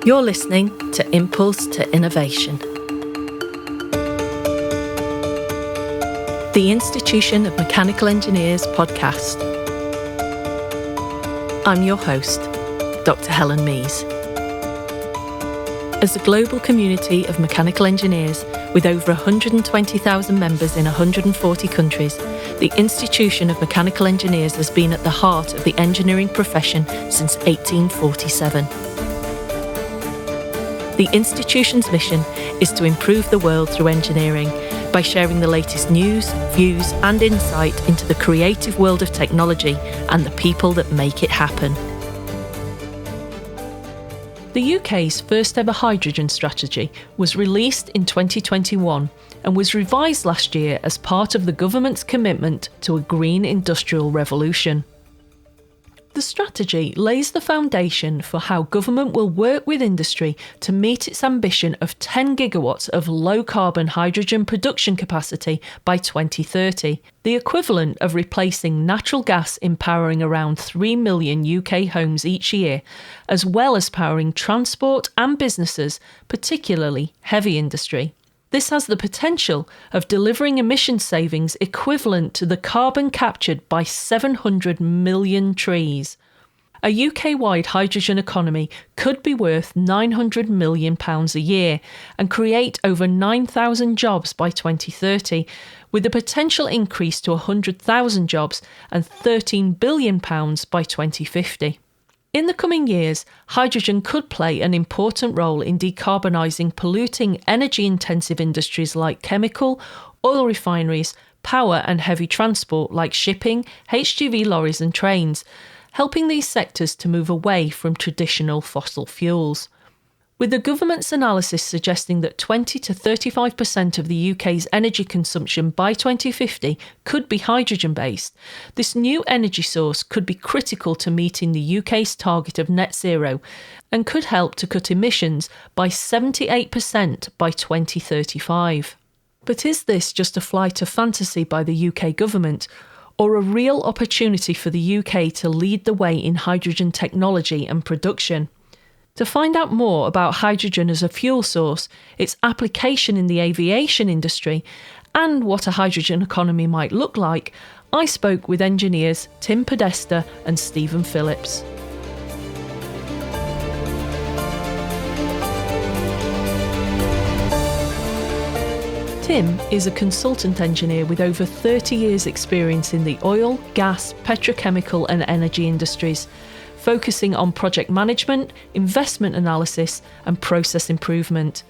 You're listening to Impulse to Innovation. The Institution of Mechanical Engineers podcast. I'm your host, Dr. Helen Mees. As a global community of mechanical engineers with over 120,000 members in 140 countries, the Institution of Mechanical Engineers has been at the heart of the engineering profession since 1847. The institution's mission is to improve the world through engineering by sharing the latest news, views and insight into the creative world of technology and the people that make it happen. The UK's first ever hydrogen strategy was released in 2021 and was revised last year as part of the government's commitment to a green industrial revolution. The strategy lays the foundation for how government will work with industry to meet its ambition of 10 gigawatts of low-carbon hydrogen production capacity by 2030, the equivalent of replacing natural gas in powering around 3 million UK homes each year, as well as powering transport and businesses, particularly heavy industry. This has the potential of delivering emission savings equivalent to the carbon captured by 700 million trees. A UK-wide hydrogen economy could be worth £900 million a year and create over 9,000 jobs by 2030, with a potential increase to 100,000 jobs and £13 billion by 2050. In the coming years, hydrogen could play an important role in decarbonising polluting energy-intensive industries like chemical, oil refineries, power and heavy transport like shipping, HGV lorries and trains, helping these sectors to move away from traditional fossil fuels. With the government's analysis suggesting that 20 to 35% of the UK's energy consumption by 2050 could be hydrogen-based, this new energy source could be critical to meeting the UK's target of net zero and could help to cut emissions by 78% by 2035. But is this just a flight of fantasy by the UK government, or a real opportunity for the UK to lead the way in hydrogen technology and production? To find out more about hydrogen as a fuel source, its application in the aviation industry, and what a hydrogen economy might look like, I spoke with engineers Tim Podesta and Stephen Phillips. Tim is a consultant engineer with over 30 years' experience in the oil, gas, petrochemical and energy industries, focusing on project management, investment analysis and process improvement.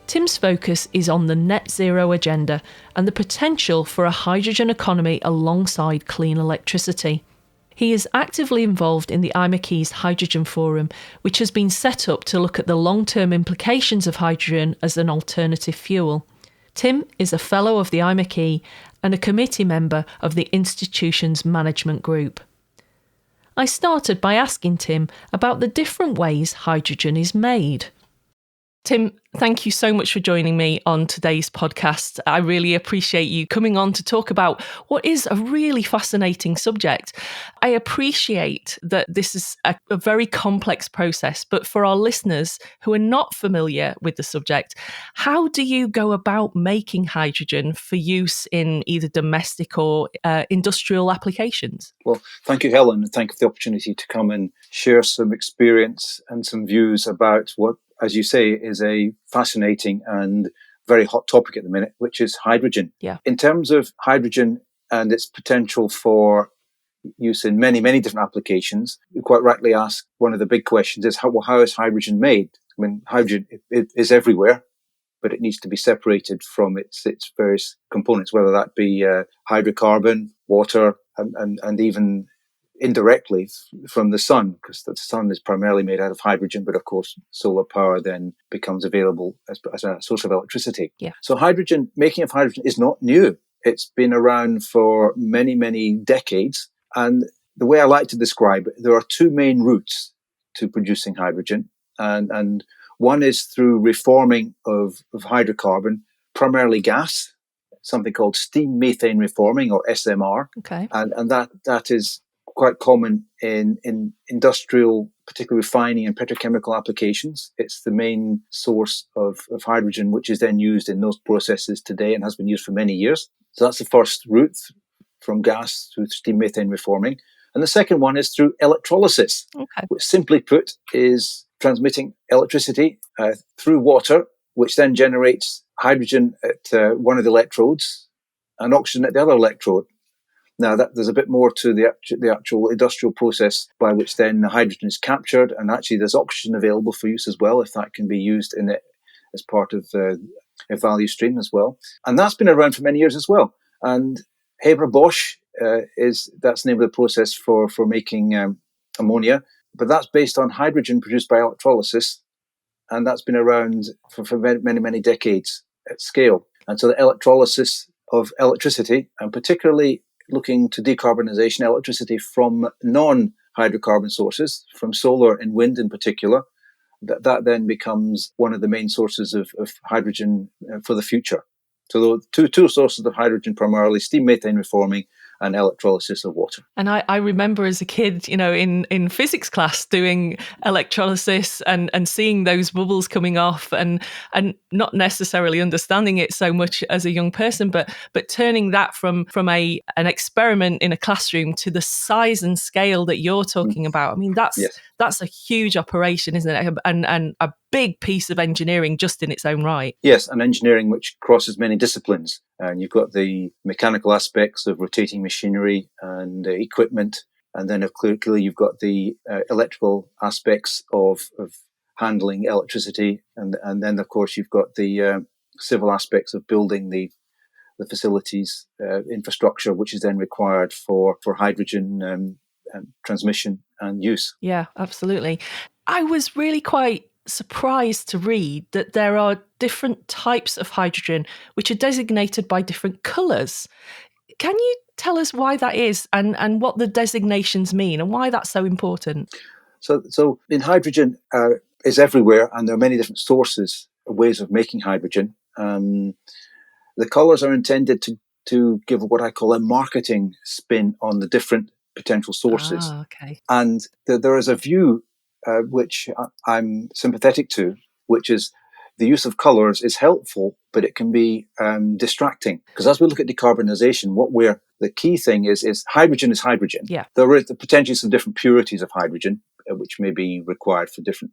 Tim's focus is on the net zero agenda and the potential for a hydrogen economy alongside clean electricity. He is actively involved in the IMechE's Hydrogen Forum, which has been set up to look at the long-term implications of hydrogen as an alternative fuel. Tim is a fellow of the IMechE and a committee member of the institution's management group. I started by asking Tim about the different ways hydrogen is made. Tim, thank you so much for joining me on today's podcast. I really appreciate you coming on to talk about what is a really fascinating subject. I appreciate that this is a very complex process, but for our listeners who are not familiar with the subject, how do you go about making hydrogen for use in either domestic or industrial applications? Well, thank you, Helen, and thank you for the opportunity to come and share some experience and some views about what, as you say, is a fascinating and very hot topic at the minute, which is hydrogen. Yeah. In terms of hydrogen and its potential for use in many, many different applications, you quite rightly ask, one of the big questions is how is hydrogen made? I mean, hydrogen it is everywhere, but it needs to be separated from its various components, whether that be hydrocarbon, water, and even indirectly from the sun, because the sun is primarily made out of hydrogen, but of course solar power then becomes available as a source of electricity. Yeah. So making of hydrogen is not new. It's been around for many, many decades. And the way I like to describe it, there are two main routes to producing hydrogen. And one is through reforming of hydrocarbon, primarily gas, something called steam methane reforming, or SMR. Okay. And that is quite common in industrial, particularly refining and petrochemical applications. It's the main source of hydrogen, which is then used in those processes today and has been used for many years. So that's the first route, from gas through steam methane reforming. And the second one is through electrolysis, which simply put is transmitting electricity through water, which then generates hydrogen at one of the electrodes and oxygen at the other electrode. Now, there's a bit more to the actual industrial process by which then the hydrogen is captured, and actually there's oxygen available for use as well, if that can be used in it as part of a value stream as well. And that's been around for many years as well. And Haber-Bosch that's the name of the process for making ammonia, but that's based on hydrogen produced by electrolysis, and that's been around for many, many decades at scale. And so the electrolysis of electricity, and particularly looking to decarbonisation, electricity from non-hydrocarbon sources, from solar and wind in particular, that then becomes one of the main sources of hydrogen for the future. So the two sources of hydrogen primarily, steam methane reforming and electrolysis of water. And I remember as a kid, in physics class doing electrolysis and seeing those bubbles coming off and not necessarily understanding it so much as a young person, but turning that from an experiment in a classroom to the size and scale that you're talking about. I mean, that's a huge operation, isn't it? And a big piece of engineering just in its own right. Yes, and engineering which crosses many disciplines. And you've got the mechanical aspects of rotating machinery and equipment. And then clearly you've got the electrical aspects of handling electricity. And then, of course, you've got the civil aspects of building the facilities, infrastructure, which is then required for hydrogen transmission and use. Yeah, absolutely. I was really quite surprised to read that there are different types of hydrogen which are designated by different colours. Can you tell us why that is and what the designations mean and why that's so important? So in hydrogen is everywhere, and there are many different sources, ways of making hydrogen. The colours are intended to give what I call a marketing spin on the different potential sources. Okay. And there is a view which I'm sympathetic to, which is the use of colours is helpful, but it can be distracting. Because as we look at decarbonisation, the key thing is hydrogen is hydrogen. Yeah. There are potentially some different purities of hydrogen, which may be required for different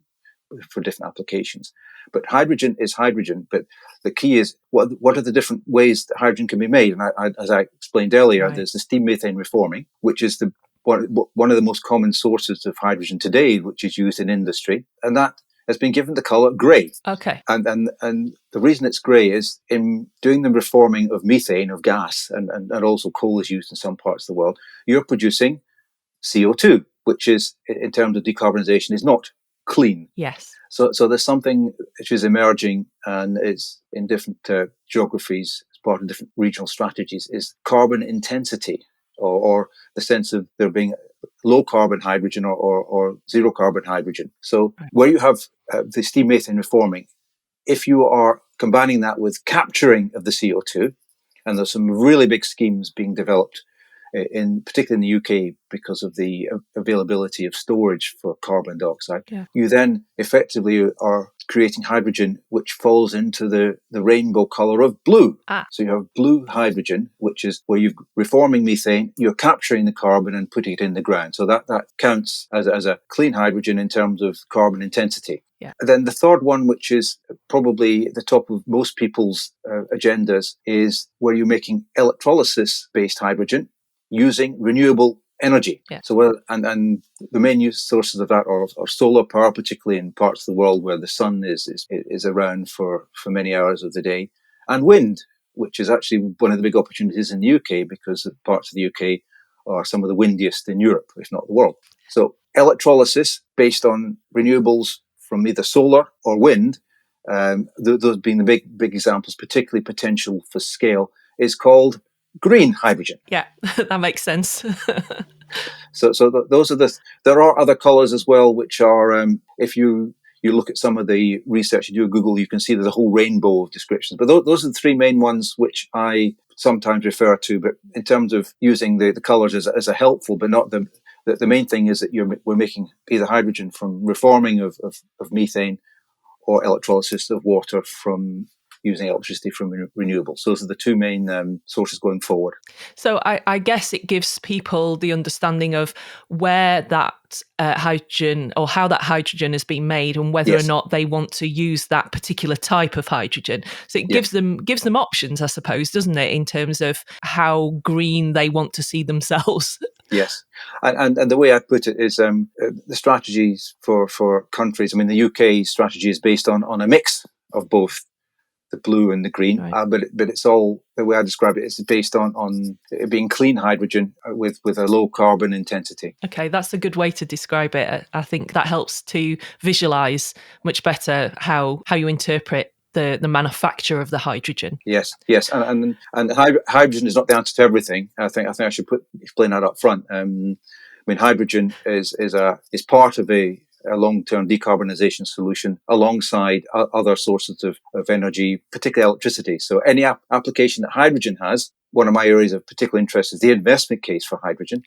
applications. But hydrogen is hydrogen. But the key is what are the different ways that hydrogen can be made? And as I explained earlier, there's the steam methane reforming, which is one of the most common sources of hydrogen today, which is used in industry, and that has been given the colour grey. Okay. And the reason it's grey is in doing the reforming of methane, of gas, and also coal is used in some parts of the world, you're producing CO2, which is, in terms of decarbonisation, is not clean. Yes. So there's something which is emerging, and it's in different geographies, as part of different regional strategies, is carbon intensity, or the sense of there being low carbon hydrogen or zero carbon hydrogen. So where you have the steam methane reforming, if you are combining that with capturing of the CO2, and there's some really big schemes being developed particularly in the UK because of the availability of storage for carbon dioxide, you then effectively are creating hydrogen which falls into the rainbow colour of blue. So you have blue hydrogen, which is where you're reforming methane, you're capturing the carbon and putting it in the ground. So that counts as a clean hydrogen in terms of carbon intensity. Yeah. Then the third one, which is probably at the top of most people's agendas, is where you're making electrolysis-based hydrogen using renewable energy. Yeah. So, and the main sources of that are solar power, particularly in parts of the world where the sun is around for many hours of the day, and wind, which is actually one of the big opportunities in the UK because parts of the UK are some of the windiest in Europe, if not the world. So electrolysis based on renewables from either solar or wind, those being the big examples, particularly potential for scale, is called green hydrogen. Yeah, that makes sense. So those are there are other colours as well, which are, if you look at some of the research you do at Google, you can see there's a whole rainbow of descriptions. But those are the three main ones which I sometimes refer to. But in terms of using the colours as a helpful, but not the main thing is that we're making either hydrogen from reforming of methane or electrolysis of water from using electricity from renewables. Those are the two main sources going forward. So I guess it gives people the understanding of where that hydrogen, or how that hydrogen is being made, and whether or not they want to use that particular type of hydrogen. So it gives them options, I suppose, doesn't it, in terms of how green they want to see themselves. Yes. And the way I put it is the strategies for countries. I mean, the UK strategy is based on a mix of both the blue and the green, right. But it's all, the way I describe it, is based on it being clean hydrogen with a low carbon intensity. Okay, that's a good way to describe it. I think that helps to visualise much better how you interpret the manufacture of the hydrogen. Yes, and hydrogen is not the answer to everything. I think I should explain that up front. I mean, hydrogen is part of a long-term decarbonisation solution alongside other sources of energy, particularly electricity. So any application that hydrogen has, one of my areas of particular interest is the investment case for hydrogen,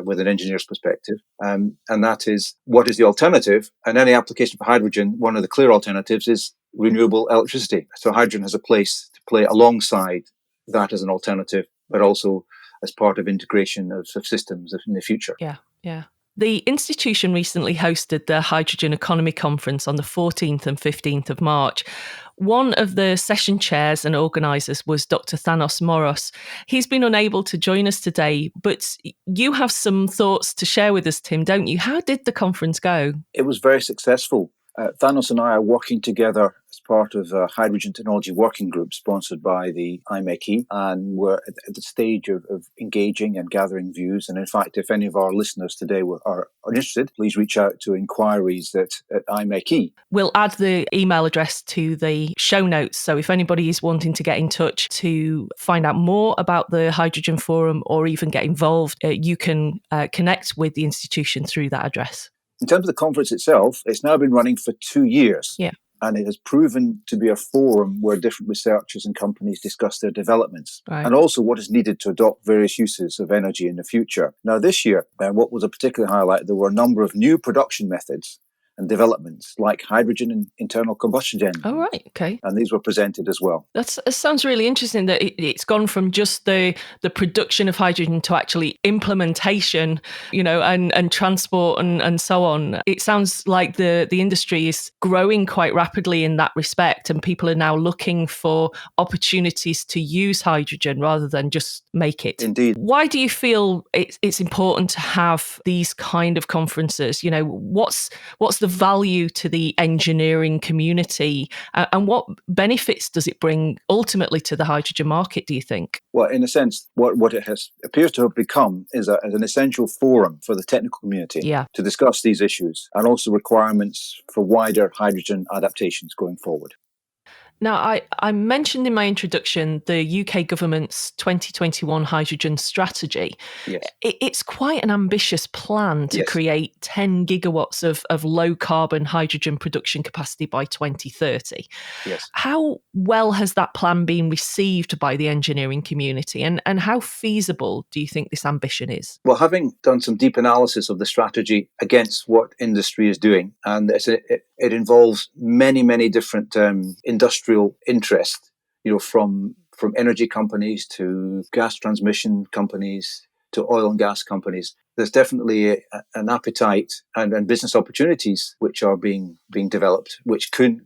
with an engineer's perspective. And that is, what is the alternative? And any application for hydrogen, one of the clear alternatives is renewable electricity. So hydrogen has a place to play alongside that as an alternative, but also as part of integration of systems in the future. Yeah. The institution recently hosted the Hydrogen Economy Conference on the 14th and 15th of March. One of the session chairs and organisers was Dr. Thanos Moros. He's been unable to join us today, but you have some thoughts to share with us, Tim, don't you? How did the conference go? It was very successful. Thanos and I are working together as part of a hydrogen technology working group sponsored by the IMechE, and we're at the stage of engaging and gathering views. And in fact, if any of our listeners today are interested, please reach out to inquiries at IMechE. We'll add the email address to the show notes. So if anybody is wanting to get in touch to find out more about the Hydrogen Forum or even get involved, you can connect with the institution through that address. In terms of the conference itself, it's now been running for 2 years. Yeah. And it has proven to be a forum where different researchers and companies discuss their developments, right, and also what is needed to adopt various uses of energy in the future. Now, this year, what was a particular highlight, there were a number of new production methods and developments like hydrogen and internal combustion engines. Oh, right, okay. And these were presented as well. That sounds really interesting, that it's gone from just the production of hydrogen to actually implementation, and transport and so on. It sounds like the industry is growing quite rapidly in that respect, and people are now looking for opportunities to use hydrogen rather than just make it. Indeed. Why do you feel it's important to have these kind of conferences? What's the value to the engineering community, and what benefits does it bring ultimately to the hydrogen market, do you think? Well, in a sense, what it appears to have become is an essential forum for the technical community to discuss these issues, and also requirements for wider hydrogen adaptations going forward. Now, I mentioned in my introduction the UK government's 2021 hydrogen strategy. Yes. It's quite an ambitious plan to create 10 gigawatts of low carbon hydrogen production capacity by 2030. Yes. How well has that plan been received by the engineering community, and how feasible do you think this ambition is? Well, having done some deep analysis of the strategy against what industry is doing, and it involves many, many different industrial interest, from energy companies to gas transmission companies to oil and gas companies. There's definitely an appetite and business opportunities which are being developed, which can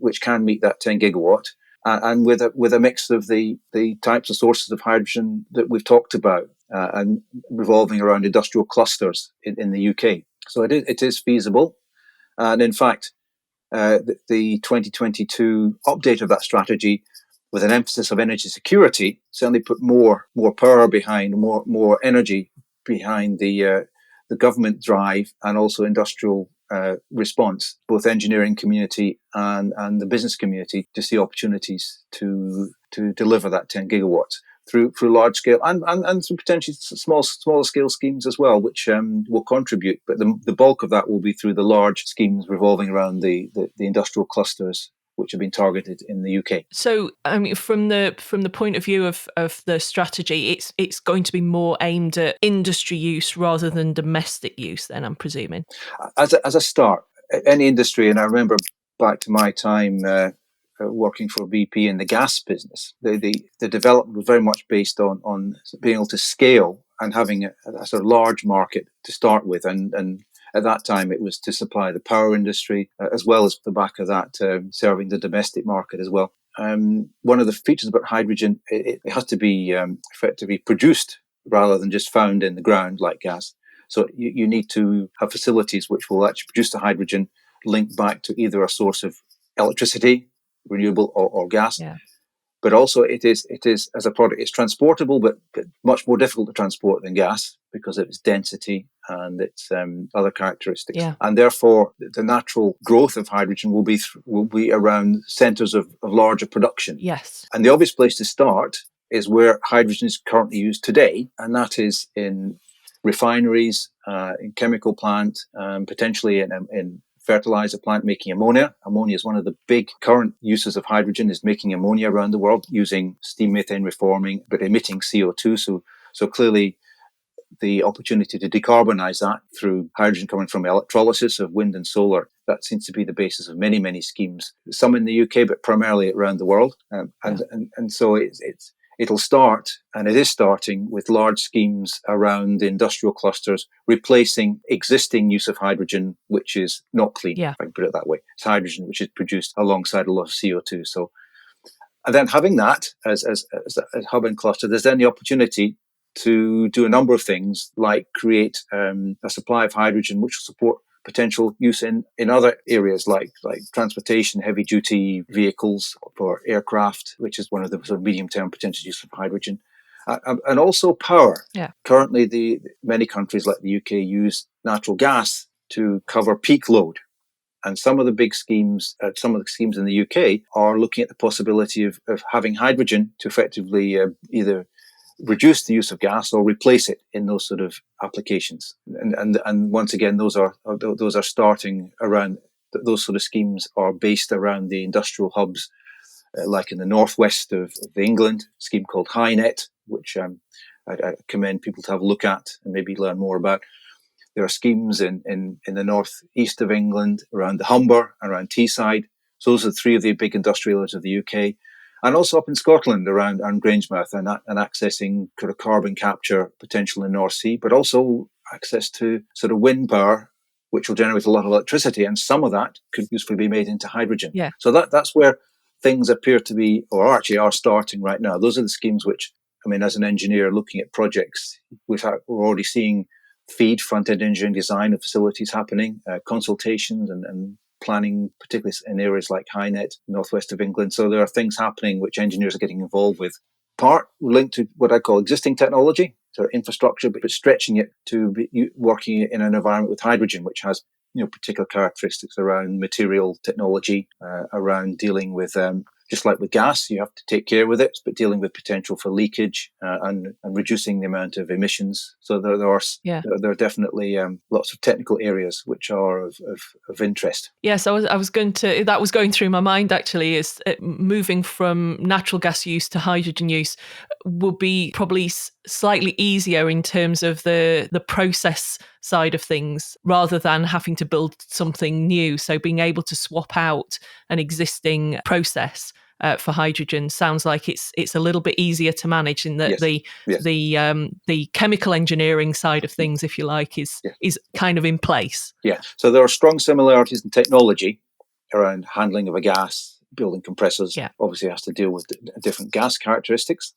meet that 10 gigawatt, and with a mix of the types of sources of hydrogen that we've talked about, and revolving around industrial clusters in the UK. So it is feasible, and in fact, the 2022 update of that strategy, with an emphasis of energy security, certainly put more power behind, more energy behind the government drive and also industrial response, both engineering community and the business community, to see opportunities to deliver that 10 gigawatts through large scale and some potentially smaller scale schemes as well, which will contribute. But the bulk of that will be through the large schemes revolving around the industrial clusters which have been targeted in the UK. So, I mean, from the point of view of the strategy, it's going to be more aimed at industry use rather than domestic use. Then, I'm presuming. As a start, any industry, and I remember back to my time working for BP in the gas business, the development was very much based on being able to scale and having a sort of large market to start with, and at that time it was to supply the power industry as well as the back of that serving the domestic market as well. One of the features about hydrogen, it has to be effectively produced rather than just found in the ground like gas. So you need to have facilities which will actually produce the hydrogen linked back to either a source of electricity, renewable or gas. Yeah. But also it is as a product, it's transportable, but much more difficult to transport than gas because of its density and its other characteristics. Yeah. And therefore, the natural growth of hydrogen will be around centres of larger production. Yes. And the obvious place to start is where hydrogen is currently used today, and that is in refineries, in chemical plant, potentially in fertilizer plant making ammonia. Ammonia is one of the big current uses of hydrogen, is making ammonia around the world using steam methane reforming, but emitting CO2. So clearly the opportunity to decarbonise that through hydrogen coming from electrolysis of wind and solar, that seems to be the basis of many, many schemes, some in the UK, but primarily around the world. And so it'll start, and it is starting, with large schemes around industrial clusters, replacing existing use of hydrogen, which is not clean, if I can put it that way. It's hydrogen which is produced alongside a lot of CO2. So, and then having that as a hub and cluster, there's then the opportunity to do a number of things, like create a supply of hydrogen which will support potential use in other areas like transportation, heavy duty vehicles, for aircraft, which is one of the sort of medium term potential use of hydrogen, and also power. Yeah. Currently, many countries like the UK use natural gas to cover peak load. And some of the big schemes, some of the schemes in the UK are looking at the possibility of having hydrogen to effectively either reduce the use of gas or replace it in those sort of applications. And once again, those are starting around, those sort of schemes are based around the industrial hubs, like in the northwest of England, a scheme called IMechE, which I commend people to have a look at and maybe learn more about. There are schemes in the northeast of England, around the Humber, around Teesside. So those are three of the big industrial areas of the UK. And also up in Scotland around Grangemouth and accessing sort of carbon capture potential in the North Sea, but also access to sort of wind power, which will generate a lot of electricity. And some of that could usefully be made into hydrogen. Yeah. So that's where things appear to be, or actually are starting right now. Those are the schemes which, I mean, as an engineer looking at projects, we're already seeing feed front-end engineering design of facilities happening, consultations and planning, particularly in areas like HyNet, northwest of England. So there are things happening which engineers are getting involved with. Part linked to what I call existing technology, so infrastructure, but stretching it to be working in an environment with hydrogen, which has particular characteristics around material technology, around dealing with just like with gas, you have to take care with it, but dealing with potential for leakage and reducing the amount of emissions. So there are definitely lots of technical areas which are of interest. Yes, I was going to. That was going through my mind actually. Is moving from natural gas use to hydrogen use would be probably slightly easier in terms of the process side of things, rather than having to build something new. So being able to swap out an existing process for hydrogen sounds like it's a little bit easier to manage, in that the chemical engineering side of things, if you like, is kind of in place. Yeah. So there are strong similarities in technology around handling of a gas. Building compressors obviously has to deal with different gas characteristics.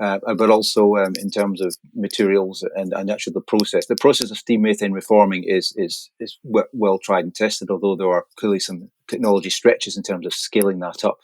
But also in terms of materials and actually the process of steam methane reforming is well tried and tested, although there are clearly some technology stretches in terms of scaling that up.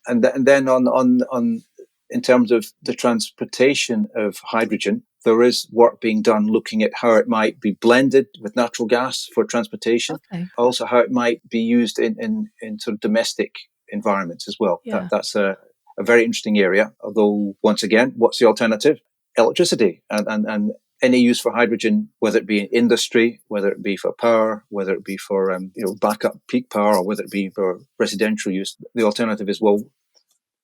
And then on in terms of the transportation of hydrogen, there is work being done looking at how it might be blended with natural gas for transportation. Okay. Also how it might be used in sort of domestic environments as well. Yeah. That's a very interesting area, although once again, what's the alternative? Electricity. And any use for hydrogen, whether it be in industry, whether it be for power, whether it be for backup peak power, or whether it be for residential use. The alternative is, well,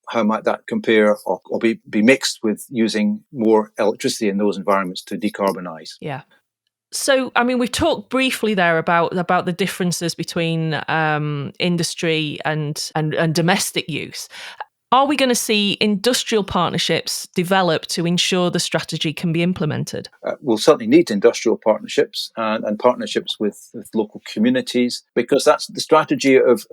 how might that compare or be mixed with using more electricity in those environments to decarbonise? Yeah. So, I mean, we've talked briefly there about the differences between industry and domestic use. Are we going to see industrial partnerships develop to ensure the strategy can be implemented? We'll certainly need industrial partnerships and partnerships with local communities, because that's the strategy of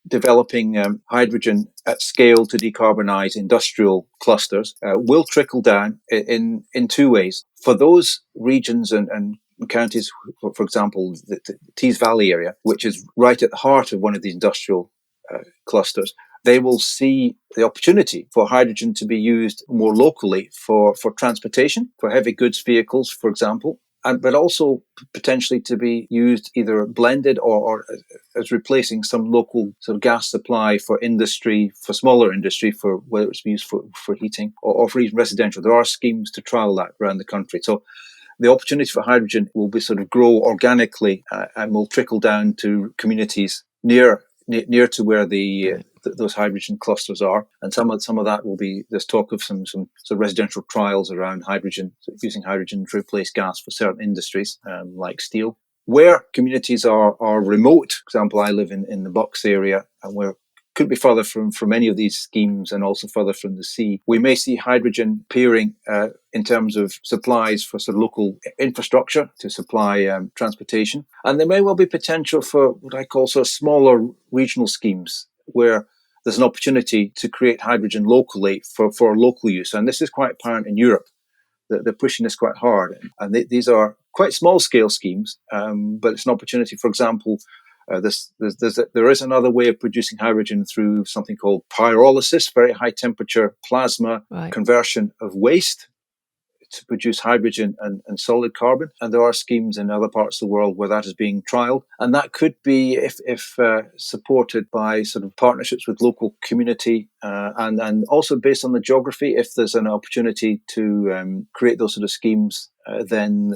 developing hydrogen at scale to decarbonise industrial clusters will trickle down in two ways. For those regions and counties, for example, the Tees Valley area, which is right at the heart of one of these industrial clusters, they will see the opportunity for hydrogen to be used more locally for transportation, for heavy goods vehicles, for example, but also potentially to be used either blended or as replacing some local sort of gas supply for industry, for smaller industry, for whether it's used for heating or for even residential. There are schemes to trial that around the country. So the opportunity for hydrogen will be sort of grow organically and will trickle down to communities near to where those hydrogen clusters are, and some of that will be. There's talk of some sort of residential trials around hydrogen, using hydrogen to replace gas for certain industries like steel. Where communities are remote, for example, I live in the Bucks area, and where could be further from any of these schemes and also further from the sea, we may see hydrogen appearing in terms of supplies for sort of local infrastructure to supply transportation. And there may well be potential for what I call sort of smaller regional schemes where there's an opportunity to create hydrogen locally for local use. And this is quite apparent in Europe. They're pushing this quite hard. And these are quite small scale schemes, but it's an opportunity. For example, there is another way of producing hydrogen through something called pyrolysis, very high temperature plasma conversion of waste to produce hydrogen and solid carbon. And there are schemes in other parts of the world where that is being trialed. And that could be, if supported by sort of partnerships with local community and also based on the geography, if there's an opportunity to create those sort of schemes, then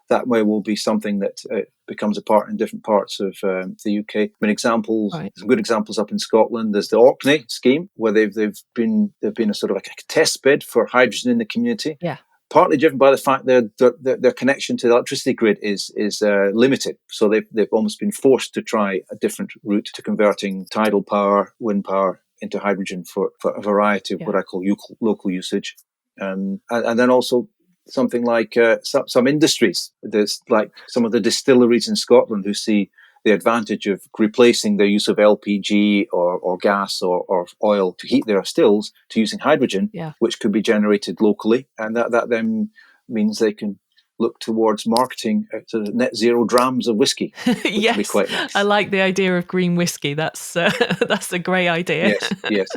that way will be something that becomes a part in different parts of the UK. I mean, some good examples up in Scotland. There's the Orkney scheme, where they've been a sort of like a test bed for hydrogen in the community. Yeah. Partly driven by the fact that their connection to the electricity grid is limited. So they've almost been forced to try a different route to converting tidal power, wind power into hydrogen for a variety of what I call local usage. And then also something like some industries. There's like some of the distilleries in Scotland who see the advantage of replacing their use of LPG or gas or oil to heat their stills to using hydrogen, which could be generated locally. And that then means they can look towards marketing sort of net zero drams of whiskey, which would be quite nice. I like the idea of green whiskey. That's a great idea. Yes.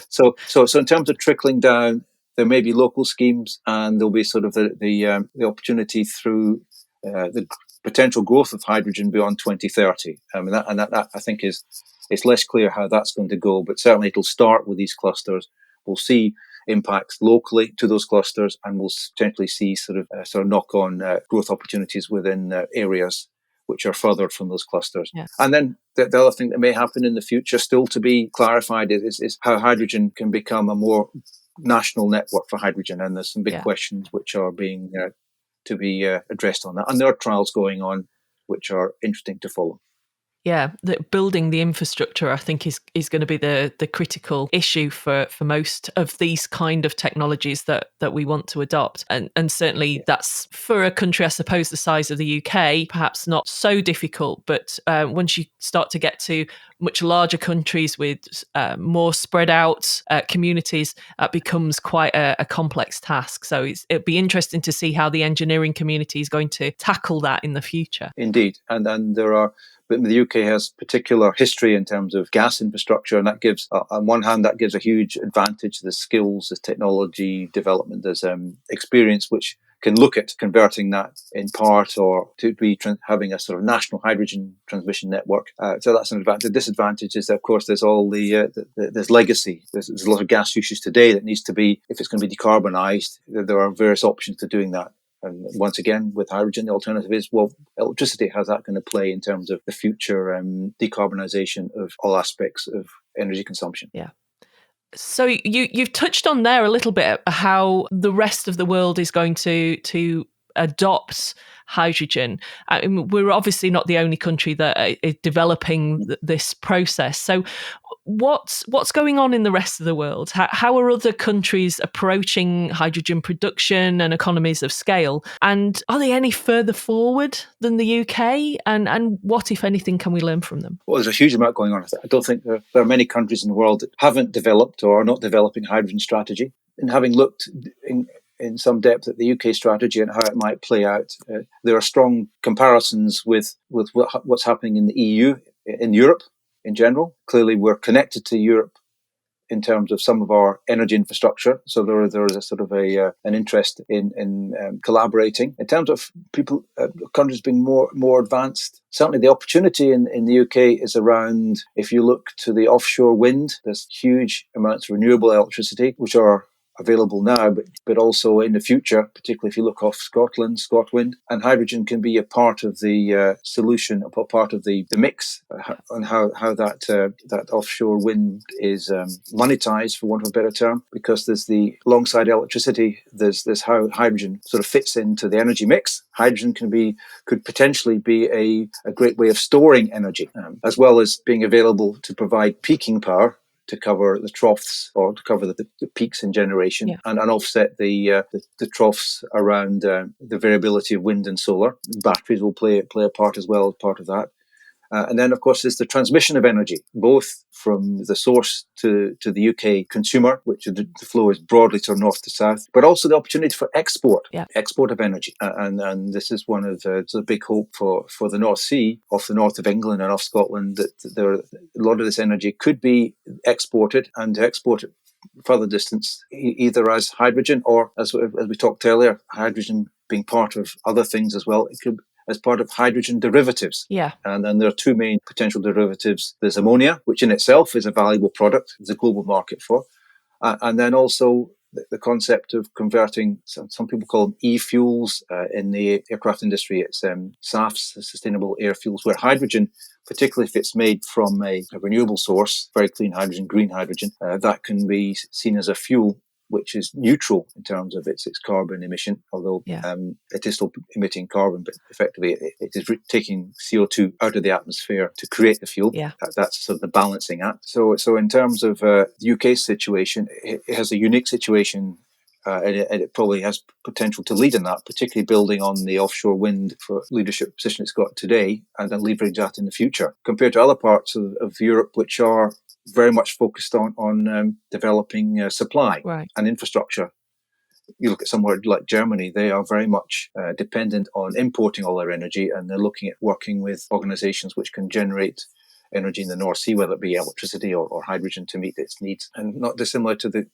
So in terms of trickling down, there may be local schemes, and there'll be sort of the opportunity through the potential growth of hydrogen beyond 2030. I mean, that I think it's less clear how that's going to go, but certainly it'll start with these clusters. We'll see impacts locally to those clusters, and we'll potentially see sort of knock-on growth opportunities within areas which are further from those clusters. Yeah. And then the other thing that may happen in the future, still to be clarified, is how hydrogen can become a more national network for hydrogen. And there's some big questions which are being to be addressed on that. And there are trials going on which are interesting to follow. Yeah, building the infrastructure, I think, is going to be the critical issue for most of these kind of technologies that we want to adopt. And certainly that's, for a country, I suppose, the size of the UK, perhaps not so difficult. But once you start to get to much larger countries with more spread out communities, it becomes quite a complex task. So it'd be interesting to see how the engineering community is going to tackle that in the future. Indeed. And there are... But the UK has particular history in terms of gas infrastructure, and that gives, on one hand, that gives a huge advantage. There's skills, there's technology development, there's experience which can look at converting that in part or to be having a sort of national hydrogen transmission network. So that's an advantage. The disadvantage is that, of course, there's all there's legacy. There's a lot of gas usage today that needs to be, if it's going to be decarbonised, there are various options to doing that. And once again, with hydrogen, the alternative is, well, electricity, how's that going to play in terms of the future decarbonisation of all aspects of energy consumption? Yeah. So you've touched on there a little bit how the rest of the world is going to adopt hydrogen. I mean, we're obviously not the only country that is developing this process. So what's going on in the rest of the world? How are other countries approaching hydrogen production and economies of scale? And are they any further forward than the UK? And what, if anything, can we learn from them? Well, there's a huge amount going on. I don't think there are many countries in the world that haven't developed or are not developing hydrogen strategy. And having looked in some depth at the UK strategy and how it might play out, there are strong comparisons with what's happening in the EU, in Europe in general. Clearly, we're connected to Europe in terms of some of our energy infrastructure. So there is a sort of an interest in collaborating. In terms of people, countries being more advanced, certainly the opportunity in the UK is around, if you look to the offshore wind, there's huge amounts of renewable electricity, which are available now, but also in the future, particularly if you look off Scotland, ScotWind, and hydrogen can be a part of the solution, a part of the mix, on how that offshore wind is monetized, for want of a better term, because there's the alongside electricity, there's how hydrogen sort of fits into the energy mix. Hydrogen could potentially be a great way of storing energy, as well as being available to provide peaking power to cover the troughs or to cover the peaks in generation, and offset the troughs around the variability of wind and solar. Batteries will play a part as well as part of that. And then, of course, there's the transmission of energy, both from the source to the UK consumer, which the flow is broadly to north to south, but also the opportunity for export of energy. And this is one of the big hope for the North Sea, off the north of England and off Scotland, that a lot of this energy could be exported, and to export it further distance, either as hydrogen or, as we talked earlier, hydrogen being part of other things as well. It could as part of hydrogen derivatives. Yeah. And then there are two main potential derivatives. There's ammonia, which in itself is a valuable product. There's a global market for. And then also the concept of converting, some people call them e-fuels. In the aircraft industry, it's SAFs, sustainable air fuels, where hydrogen, particularly if it's made from a renewable source, very clean hydrogen, green hydrogen, that can be seen as a fuel which is neutral in terms of its carbon emission, although it is still emitting carbon, but effectively it is taking CO2 out of the atmosphere to create the fuel. Yeah. That's sort of the balancing act. So in terms of the UK situation, it has a unique situation, and it probably has potential to lead in that, particularly building on the offshore wind for leadership position it's got today, and then leverage that in the future, compared to other parts of Europe, which are very much focused on developing supply and infrastructure. You look at somewhere like Germany, they are very much dependent on importing all their energy, and they're looking at working with organizations which can generate energy in the North Sea, whether it be electricity or hydrogen, to meet its needs. And not dissimilar to the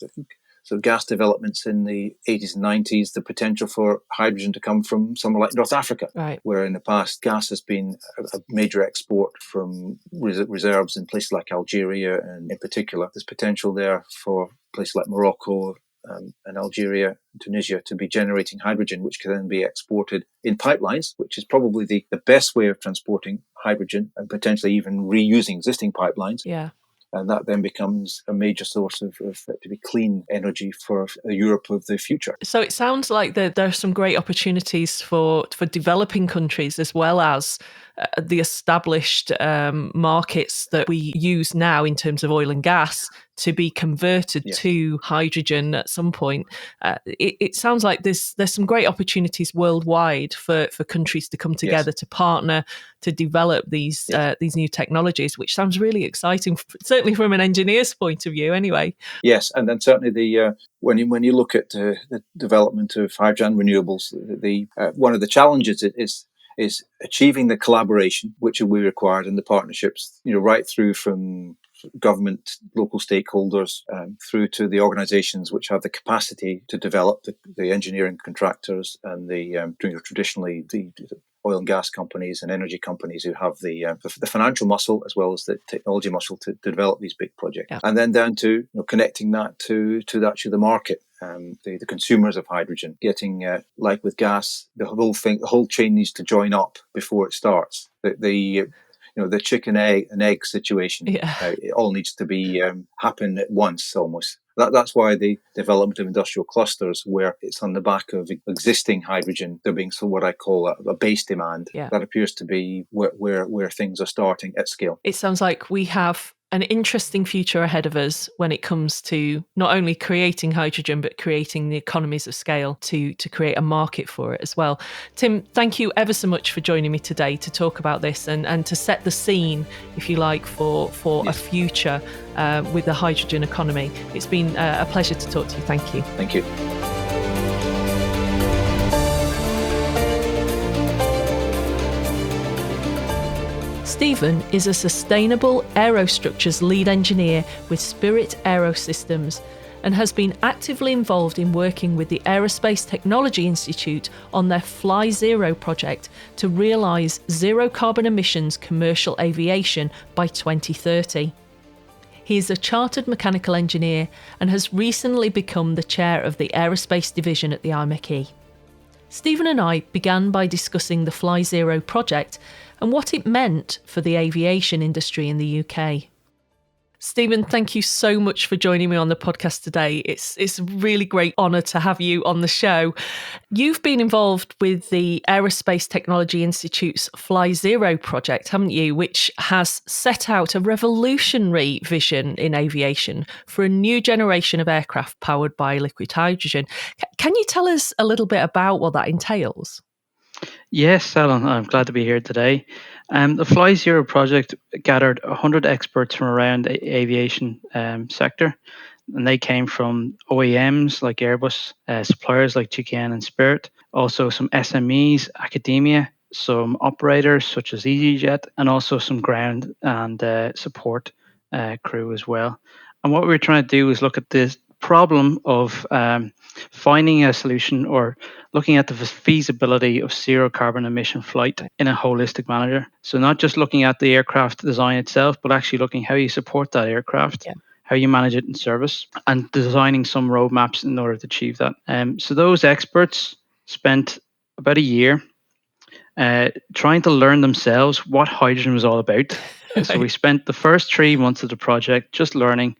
sort of gas developments in the 80s and 90s, the potential for hydrogen to come from somewhere like North Africa, where in the past gas has been a major export from reserves in places like Algeria, and in particular there's potential there for places like Morocco and Algeria and Tunisia to be generating hydrogen, which can then be exported in pipelines, which is probably the best way of transporting hydrogen, and potentially even reusing existing pipelines. Yeah. And that then becomes a major source of effectively clean energy for a Europe of the future. So it sounds like there are some great opportunities for developing countries, as well as the established markets that we use now in terms of oil and gas, to be converted to hydrogen at some point. It sounds like there's some great opportunities worldwide for countries to come together to partner to develop these new technologies, which sounds really exciting, certainly from an engineer's point of view anyway. Yes, and then certainly when you look at the development of hydrogen renewables, one of the challenges is achieving the collaboration which will be required in the partnerships, right through from government, local stakeholders, through to the organisations which have the capacity to develop, the engineering contractors and traditionally the oil and gas companies and energy companies who have the financial muscle as well as the technology muscle to develop these big projects, and then down to connecting that to actually the market. the consumers of hydrogen, getting like with gas, the whole chain needs to join up before it starts. The chicken and egg situation. Yeah. It all needs to be happen at once almost. That's why the development of industrial clusters, where it's on the back of existing hydrogen, there being what I call a base demand. Yeah. That appears to be where things are starting at scale. It sounds like we have an interesting future ahead of us when it comes to not only creating hydrogen, but creating the economies of scale to create a market for it as well. Tim, thank you ever so much for joining me today to talk about this and to set the scene, if you like, for Yes. a future with the hydrogen economy. It's been a pleasure to talk to you. Thank you. Thank you. Stephen is a sustainable aerostructures lead engineer with Spirit Aerosystems and has been actively involved in working with the Aerospace Technology Institute on their Fly Zero project to realise zero carbon emissions commercial aviation by 2030. He is a chartered mechanical engineer and has recently become the chair of the aerospace division at the IMechE. Stephen and I began by discussing the Fly Zero project and what it meant for the aviation industry in the UK. Stephen, thank you so much for joining me on the podcast today. It's a really great honour to have you on the show. You've been involved with the Aerospace Technology Institute's Fly Zero project, haven't you, which has set out a revolutionary vision in aviation for a new generation of aircraft powered by liquid hydrogen. Can you tell us a little bit about what that entails? Yes, Alan, I'm glad to be here today. The Fly Zero project gathered 100 experts from around the aviation sector, and they came from OEMs like Airbus, suppliers like GKN and Spirit, also some SMEs, academia, some operators such as EasyJet, and also some ground and support crew as well. And what we were trying to do is look at this problem of finding a solution or looking at the feasibility of zero carbon emission flight in a holistic manner. So not just looking at the aircraft design itself, but actually looking how you support that aircraft, how you manage it in service, and designing some roadmaps in order to achieve that. So those experts spent about a year trying to learn themselves what hydrogen was all about. So we spent the first 3 months of the project just learning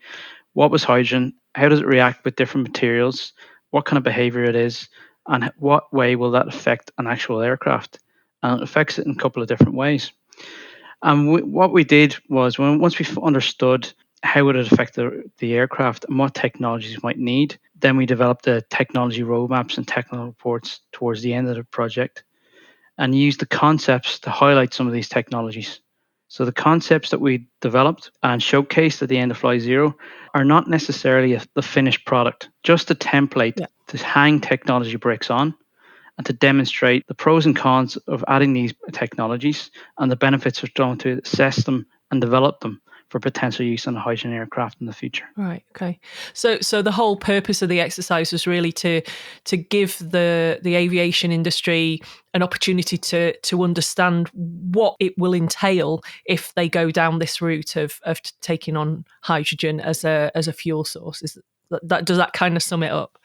what was hydrogen, how does it react with different materials, what kind of behavior it is, and what way will that affect an actual aircraft. And it affects it in a couple of different ways. And what we did was, once we understood how would it affect the aircraft and what technologies we might need, then we developed the technology roadmaps and technical reports towards the end of the project and used the concepts to highlight some of these technologies. So the concepts that we developed and showcased at the end of Fly Zero are not necessarily the finished product, just a template to hang technology bricks on and to demonstrate the pros and cons of adding these technologies and the benefits of trying to assess them and develop them for potential use on a hydrogen aircraft in the future. Right. Okay. So the whole purpose of the exercise was really to give the aviation industry an opportunity to understand what it will entail if they go down this route of taking on hydrogen as a fuel source. Does that kind of sum it up?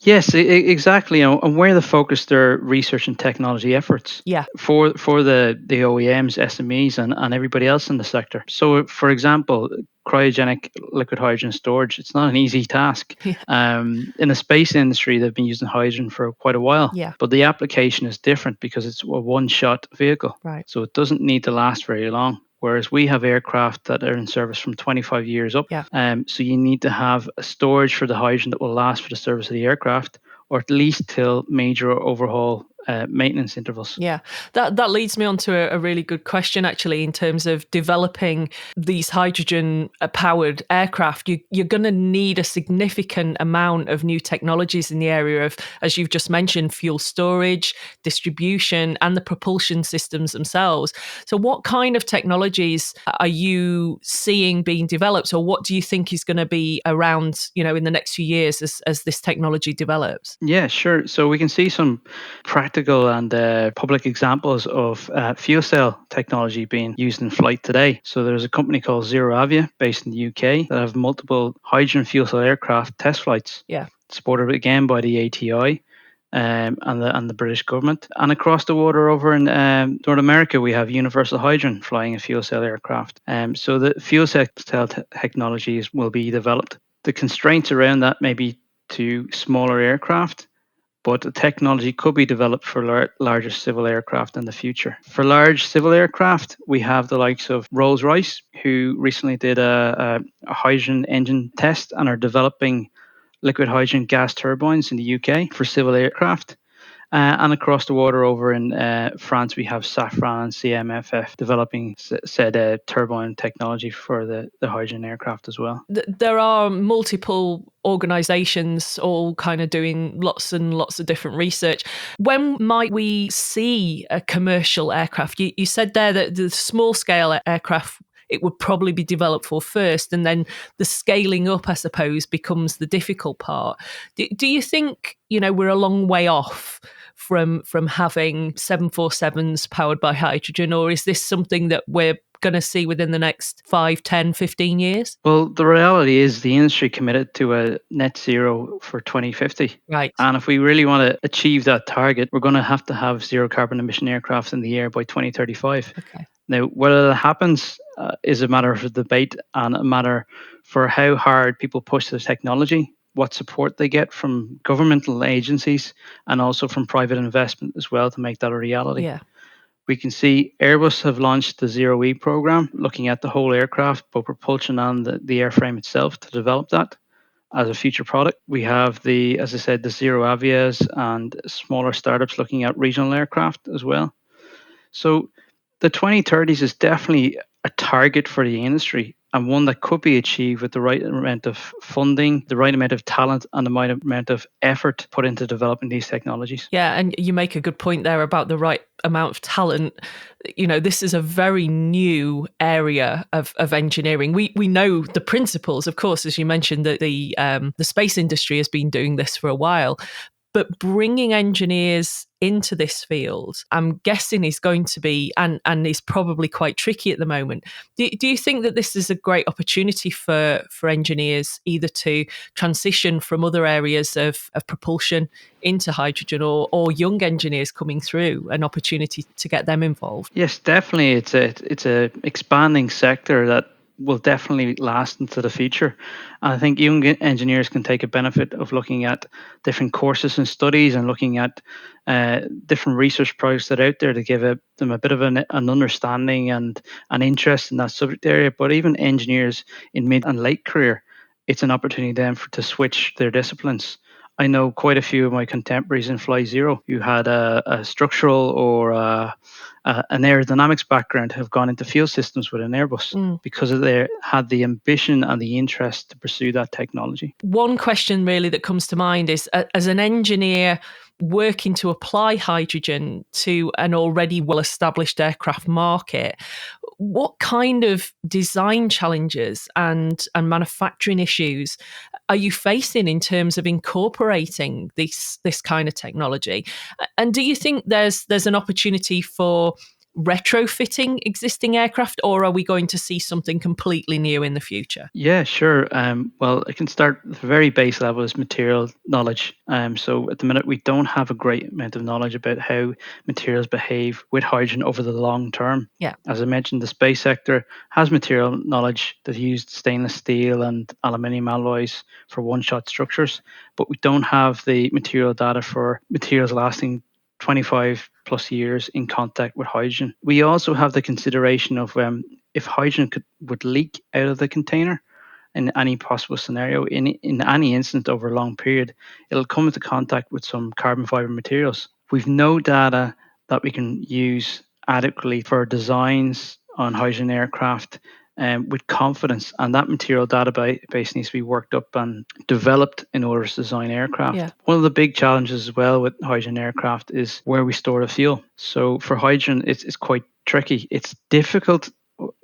Yes, exactly. And where they focus their research and technology efforts for the OEMs, SMEs, and everybody else in the sector. So, for example, cryogenic liquid hydrogen storage, it's not an easy task. In the space industry, they've been using hydrogen for quite a while. But the application is different because it's a one-shot vehicle. Right. So it doesn't need to last very long. Whereas we have aircraft that are in service from 25 years up. So you need to have a storage for the hydrogen that will last for the service of the aircraft, or at least till major overhaul maintenance intervals. Yeah, that leads me on to a really good question, actually, in terms of developing these hydrogen-powered aircraft. You're going to need a significant amount of new technologies in the area of, as you've just mentioned, fuel storage, distribution, and the propulsion systems themselves. So what kind of technologies are you seeing being developed, or what do you think is going to be around, in the next few years as this technology develops? Yeah, sure. So we can see some practical and public examples of fuel cell technology being used in flight today. So there's a company called ZeroAvia based in the UK that have multiple hydrogen fuel cell aircraft test flights. supported again by the I2I. And the British government. And across the water over in North America, we have Universal Hydrogen flying a fuel cell aircraft. So the fuel cell technologies will be developed. The constraints around that may be to smaller aircraft, but the technology could be developed for larger civil aircraft in the future. For large civil aircraft, we have the likes of Rolls-Royce, who recently did a hydrogen engine test and are developing liquid hydrogen gas turbines in the UK for civil aircraft. And across the water over in France, we have Safran and CMFF developing said turbine technology for the hydrogen aircraft as well. There are multiple organisations all kind of doing lots and lots of different research. When might we see a commercial aircraft? You said there that the small scale aircraft, it would probably be developed for first, and then the scaling up, I suppose, becomes the difficult part. Do you think, we're a long way off from having 747s powered by hydrogen, or is this something that we're going to see within the next 5, 10, 15 years? Well, the reality is the industry committed to a net zero for 2050. Right. And if we really want to achieve that target, we're going to have zero carbon emission aircraft in the air by 2035. Okay. Now, whether that happens is a matter of debate and a matter for how hard people push the technology, what support they get from governmental agencies, and also from private investment as well to make that a reality. Yeah. We can see Airbus have launched the Zero E program, looking at the whole aircraft, both propulsion and the airframe itself, to develop that as a future product. We have as I said, the Zero Avias and smaller startups looking at regional aircraft as well. So the 2030s is definitely a target for the industry, and one that could be achieved with the right amount of funding, the right amount of talent, and the right amount of effort put into developing these technologies. Yeah, and you make a good point there about the right amount of talent. This is a very new area of engineering. We know the principles, of course, as you mentioned, that the space industry has been doing this for a while. But bringing engineers into this field, I'm guessing, is going to be and is probably quite tricky at the moment. Do you think that this is a great opportunity for engineers either to transition from other areas of propulsion into hydrogen, or young engineers coming through, an opportunity to get them involved? Yes, definitely. It's a expanding sector that will definitely last into the future. And I think young engineers can take a benefit of looking at different courses and studies and looking at different research projects that are out there to give them a bit of an understanding and an interest in that subject area. But even engineers in mid and late career, it's an opportunity then to switch their disciplines. I know quite a few of my contemporaries in Fly Zero who had a structural or an aerodynamics background have gone into fuel systems within Airbus because they had the ambition and the interest to pursue that technology. One question really that comes to mind is, as an engineer working to apply hydrogen to an already well-established aircraft market, what kind of design challenges and manufacturing issues are you facing in terms of incorporating this kind of technology? And do you think there's an opportunity for retrofitting existing aircraft, or are we going to see something completely new in the future? Yeah, sure. Well, I can start at the very base level is material knowledge. So at the minute, we don't have a great amount of knowledge about how materials behave with hydrogen over the long term. Yeah. As I mentioned, the space sector has material knowledge that used stainless steel and aluminium alloys for one-shot structures, but we don't have the material data for materials lasting 25 plus years in contact with hydrogen. We also have the consideration of if hydrogen would leak out of the container in any possible scenario, in any instant over a long period, it'll come into contact with some carbon fiber materials. We've no data that we can use adequately for designs on hydrogen aircraft with confidence, and that material database needs to be worked up and developed in order to design aircraft. Yeah. One of the big challenges as well with hydrogen aircraft is where we store the fuel. So for hydrogen, it's quite tricky. It's difficult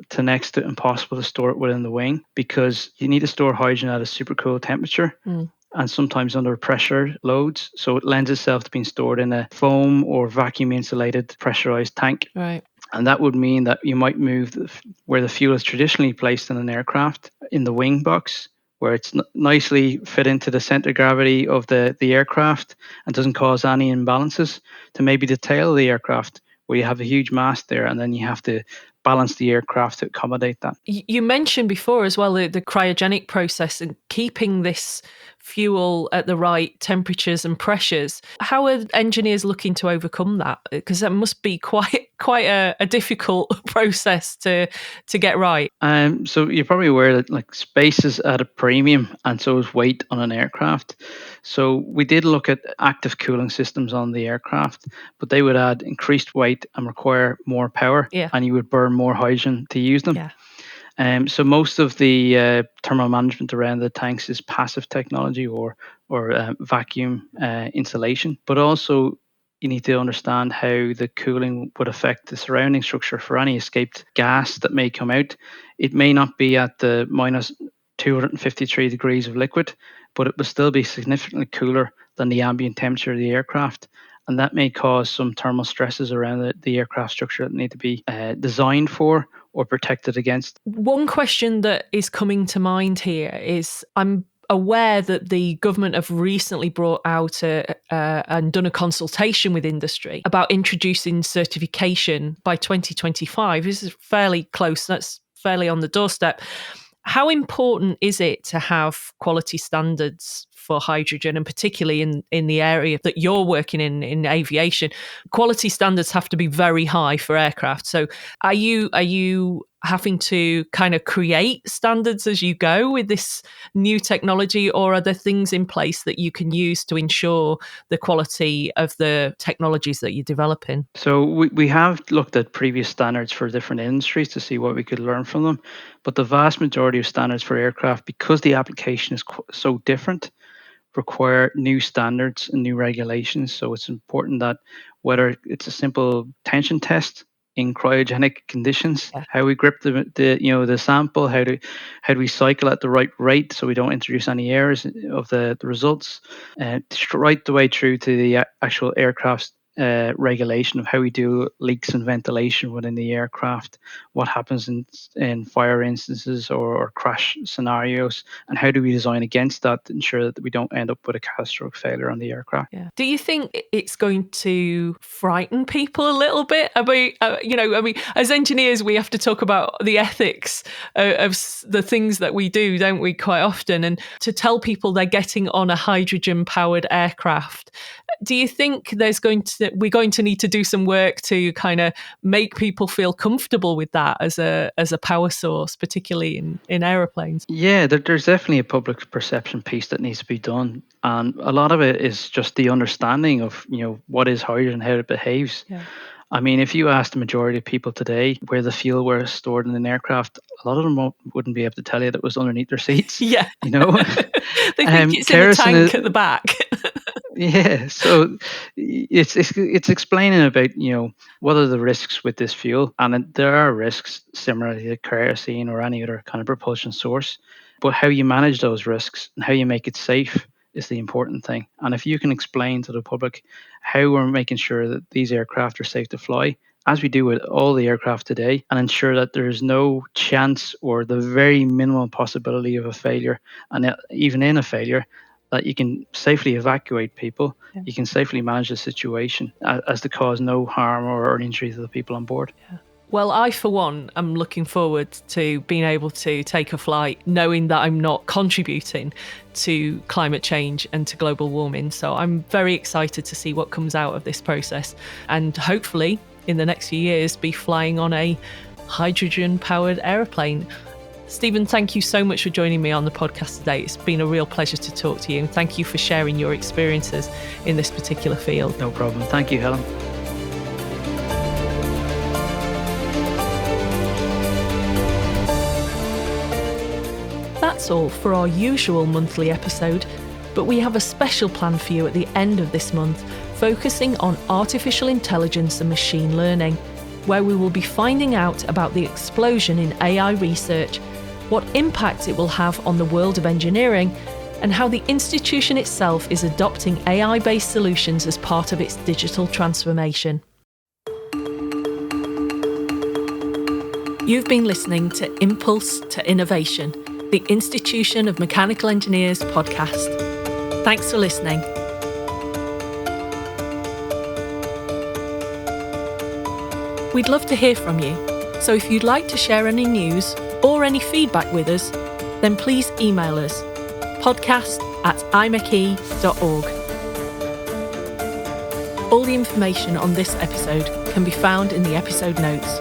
to next to impossible to store it within the wing because you need to store hydrogen at a supercool temperature and sometimes under pressure loads. So it lends itself to being stored in a foam or vacuum insulated pressurized tank. Right. And that would mean that you might move where the fuel is traditionally placed in an aircraft in the wing box where it's nicely fit into the center of gravity of the aircraft and doesn't cause any imbalances, to maybe the tail of the aircraft, where you have a huge mast there and then you have to balance the aircraft to accommodate that. You mentioned before as well the cryogenic process and keeping this fuel at the right temperatures and pressures. How are engineers looking to overcome that? Because that must be quite a difficult process to get right. So you're probably aware that like space is at a premium, and so is weight on an aircraft. So we did look at active cooling systems on the aircraft, but they would add increased weight and require more power, Yeah. and you would burn more hydrogen to use them. Yeah. So most of the thermal management around the tanks is passive technology or vacuum insulation, but also you need to understand how the cooling would affect the surrounding structure for any escaped gas that may come out. It may not be at the minus 253 degrees of liquid, but it will still be significantly cooler than the ambient temperature of the aircraft. And that may cause some thermal stresses around the aircraft structure that need to be designed for or protected against. One question that is coming to mind here is I'm aware that the government have recently brought out and done a consultation with industry about introducing certification by 2025. This is fairly close. That's fairly on the doorstep. How important is it to have quality standards for hydrogen, and particularly in the area that you're working in aviation? Quality standards have to be very high for aircraft. So are you having to kind of create standards as you go with this new technology, or are there things in place that you can use to ensure the quality of the technologies that you're developing? So we have looked at previous standards for different industries to see what we could learn from them, but the vast majority of standards for aircraft, because the application is so different, require new standards and new regulations. So it's important that whether it's a simple tension test in cryogenic conditions, how we grip the sample, how do we cycle at the right rate so we don't introduce any errors of the results, right the way through to the actual aircraft's regulation of how we do leaks and ventilation within the aircraft, what happens in fire instances or crash scenarios, and how do we design against that to ensure that we don't end up with a catastrophic failure on the aircraft. Yeah. Do you think it's going to frighten people a little bit about, as engineers, we have to talk about the ethics of the things that we do, don't we, quite often? And to tell people they're getting on a hydrogen-powered aircraft, do you think we're going to need to do some work to kind of make people feel comfortable with that as a power source, particularly in aeroplanes? Yeah, there's definitely a public perception piece that needs to be done, and a lot of it is just the understanding of what is hydrogen, how it behaves. Yeah. I mean, if you ask the majority of people today where the fuel was stored in an aircraft, a lot of them wouldn't be able to tell you that it was underneath their seats. Yeah. They think it's in the tank at the back. Yeah, so it's explaining about what are the risks with this fuel, and there are risks similar to kerosene or any other kind of propulsion source, but how you manage those risks and how you make it safe is the important thing. And if you can explain to the public how we're making sure that these aircraft are safe to fly, as we do with all the aircraft today, and ensure that there is no chance or the very minimal possibility of a failure, and even in a failure, that you can safely evacuate people, you can safely manage the situation as to cause no harm or injury to the people on board. Yeah. Well, I, for one, am looking forward to being able to take a flight knowing that I'm not contributing to climate change and to global warming. So I'm very excited to see what comes out of this process, and hopefully in the next few years be flying on a hydrogen-powered aeroplane. Stephen, thank you so much for joining me on the podcast today. It's been a real pleasure to talk to you, and thank you for sharing your experiences in this particular field. No problem. Thank you, Helen. That's all for our usual monthly episode, but we have a special plan for you at the end of this month, focusing on artificial intelligence and machine learning, where we will be finding out about the explosion in AI research, what impact it will have on the world of engineering, and how the institution itself is adopting AI-based solutions as part of its digital transformation. You've been listening to Impulse to Innovation, the Institution of Mechanical Engineers podcast. Thanks for listening. We'd love to hear from you, so if you'd like to share any news or any feedback with us, then please email us podcast@imeche.org. All the information on this episode can be found in the episode notes.